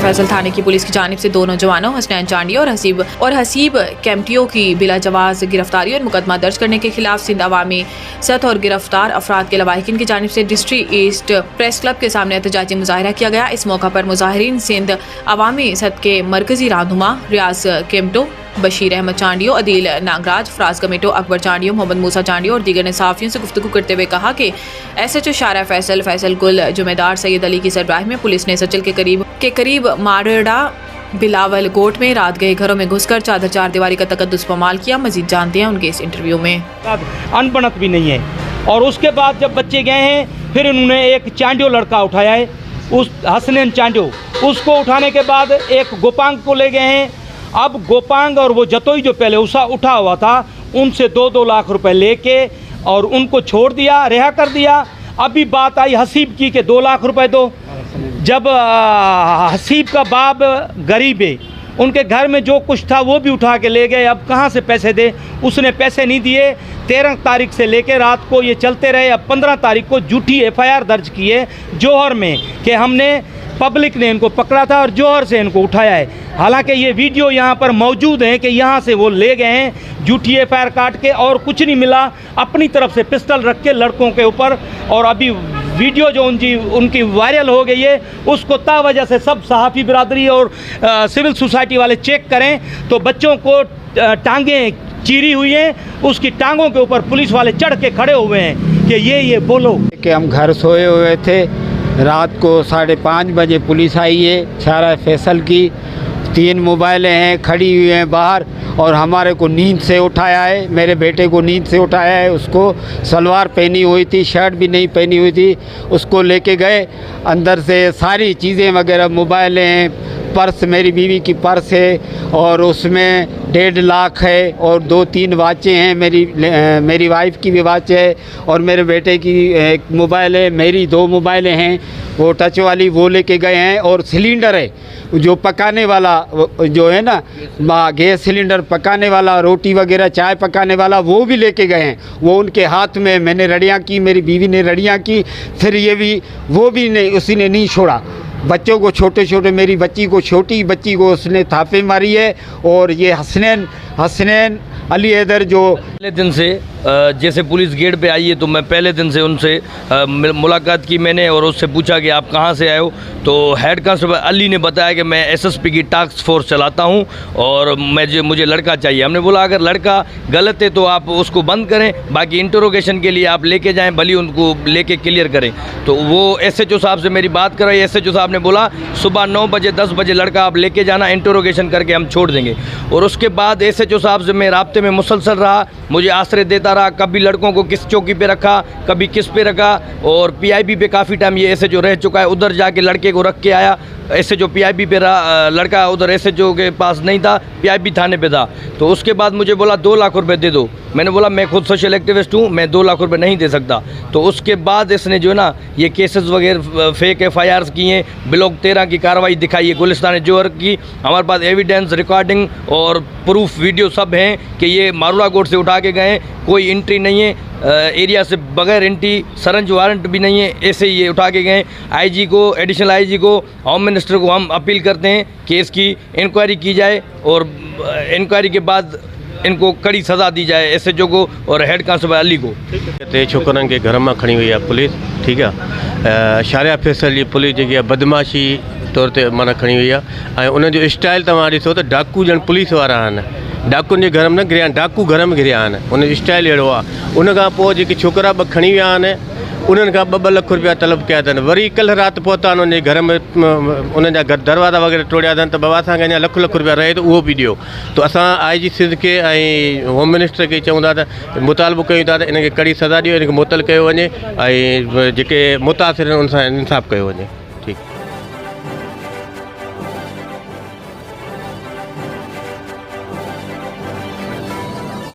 फैसल थाने की पुलिस की जानिब से दो नौजवानों हसनैन चांडिया और हसीब कैम्टियो की बिलाजवाज गिरफ्तारी और मुकदमा दर्ज करने के खिलाफ सिंध अवामी सतह और गिरफ्तार अफराद के लवाहिकीन की जानिब से डिस्ट्रिक्ट ईस्ट प्रेस क्लब के सामने एहतजाजी मुजाहिरा किया गया। इस मौका पर मुजाहिरीन सिंध अवामी सतह के मरकजी रहनुमा रियाज केम्टो, बशीर अहमद चांडियो, अदील नागराज, फराज कमेटो, अकबर चांडियो, मोहम्मद मूसा चांडियो और दीगर ने सहाफ़ियों से गुफ्तगू करते हुए कहा कि SHO शारा फैसल गुल जुमेदार सैयद अली की सरबराही में पुलिस ने सचल के करीब मारड़ा बिलावल कोट में रात गए घरों में घुसकर चादर चार दीवारी का तकद्दुस पामाल किया। मजीद जानते हैं उनके इस इंटरव्यू में। अनबनत भी नहीं है। और उसके बाद जब बच्चे गए हैं फिर उन्होंने एक चांडियो लड़का उठाया है, उस हसनैन चांडियो, उसको उठाने के बाद एक गोपांग को ले गए हैं। अब गोपांग और वो जतोई जो पहले उठा हुआ था उनसे 2-2 लाख रुपए लेके और उनको छोड़ दिया, रिहा कर दिया। अभी बात आई हसीब की कि 2 लाख रुपए दो। जब हसीब का बाप गरीब है, उनके घर में जो कुछ था वो भी उठा के ले गए। अब कहाँ से पैसे दे? उसने पैसे नहीं दिए। 13 तारीख से लेकर रात को ये चलते रहे। अब 15 तारीख को झूठी FIR दर्ज की है जौहर में कि हमने पब्लिक ने इनको पकड़ा था और जौहर से इनको उठाया है। हालांकि ये वीडियो यहाँ पर मौजूद है कि यहाँ से वो ले गए हैं झूठी FIR काट के और कुछ नहीं मिला। अपनी तरफ से पिस्टल रख के लड़कों के ऊपर, और अभी वीडियो जो उनकी वायरल हो गई है उसको तावजह से सब सहाफ़ी बिरादरी और सिविल सोसाइटी वाले चेक करें तो बच्चों को टांगें चीरी हुई हैं, उसकी टांगों के ऊपर पुलिस वाले चढ़ के खड़े हुए हैं कि ये बोलो कि हम घर सोए हुए थे। रात को 5:30 बजे पुलिस आई है शारा फैसल की। 3 मोबाइलें हैं खड़ी हुई हैं बाहर और हमारे को नींद से उठाया है। मेरे बेटे को नींद से उठाया है। उसको सलवार पहनी हुई थी, शर्ट भी नहीं पहनी हुई थी। उसको लेके गए, अंदर से सारी चीज़ें वगैरह, मोबाइलें हैं, पर्स, मेरी बीवी की पर्स है और उसमें 1.5 लाख है और 2-3 वाचें हैं। मेरी वाइफ की भी वाच है और मेरे बेटे की एक मोबाइल है। मेरी 2 मोबाइलें हैं, वो टच वाली वो लेके गए हैं। और सिलेंडर है जो पकाने वाला, जो है ना गैस सिलेंडर पकाने वाला, रोटी वगैरह चाय पकाने वाला, वो भी लेके गए हैं। वो उनके हाथ में मैंने रड़ियाँ की, मेरी बीवी ने रड़ियाँ की। फिर वो भी नहीं, उसी ने नहीं छोड़ा। बच्चों को छोटे मेरी छोटी बच्ची को उसने थापे मारी है। और ये हसनैन अली हैदर जो पहले दिन से जैसे पुलिस गेट पे आई है तो मैं पहले दिन से उनसे मुलाकात की मैंने और उससे पूछा कि आप कहाँ से आए हो। तो हेड कांस्टेबल अली ने बताया कि मैं SSP की टास्क फोर्स चलाता हूँ और मुझे लड़का चाहिए। हमने बोला अगर लड़का गलत है तो आप उसको बंद करें, बाकी इंटरोगेशन के लिए आप लेके जाएं, भली उनको लेके क्लियर करें। तो वो SHO साहब से मेरी बात कराई। SHO साहब ने बोला सुबह 9 बजे 10 बजे लड़का आप लेके जाना, इंटरोगेशन करके हम छोड़ देंगे। और उसके बाद SHO साहब से मैं राब्ते में मुसलसल रहा, मुझे आश्रय देता रहा। कभी लड़कों को किस चौकी पे रखा, कभी किस पे रखा। और PIB पे काफ़ी टाइम ये SHO रह चुका है। उधर जाके लड़के को रख के आया। SHO PIB पे रहा, लड़का उधर SHO के पास नहीं था, PIB थाने पे था। तो उसके बाद मुझे बोला 2 लाख रुपए दे दो। मैंने बोला मैं खुद सोशल एक्टिविस्ट हूँ, मैं 2 लाख रुपए नहीं दे सकता। तो उसके बाद इसने जो है ना ये केसेस वगैरह फेक FIRs की हैं, ब्लॉक 13 की कार्रवाई दिखाई है गुलिस्तान जौहर की। हमारे पास एविडेंस, रिकॉर्डिंग और प्रूफ वीडियो सब हैं कि ये मारुला कोर्ट से उठा के गए, कोई एंट्री नहीं है एरिया से, बगैर एंट्री, सरंज वारंट भी नहीं है, ऐसे ही ये उठा के गए। IG को, एडिशनल IG को, होम मिनिस्टर को हम अपील करते हैं कि इसकी इंक्वायरी की जाए और इंक्वायरी के बाद इनको कड़ी सज़ा दी जाए SHO को और हेड कांस्टेबल अली को। छोकरनि के घर में खड़ी हुई है पुलिस, ठीक है। शारा फैसल जी पुलिस जी बदमाशी तौर ते माना खड़ी हुई है। उन जो स्टाइल तव्हां ॾिसो त डाकू ॼण पुलिस वारा आहिनि। डाकुनि जे घर में न घिरिया, डाकू घर में घिरिया आहिनि। उन जो स्टाइल अहिड़ो आहे। उन खां पोइ जेके छोकिरा 2 खणी विया आहिनि उन्हनि खां 2-2 लख रुपया तलब कया अथनि। वरी कल्ह राति पहुता आहिनि उनजे घर में, उनजा घर दरवाज़ा वग़ैरह तोड़िया अथनि। त बाबा असांखे अञा लख रुपया रहे तो उहो बि ॾियो। तो असां IG सिंध के ऐं होम मिनिस्टर खे चऊं था त मुतालबो कयूं था त इनखे कड़ी सज़ा ॾियो, इनखे मुअतल कयो वञे ऐं जेके मुतासिर आहिनि उन सां इंसाफ़ कयो वञे।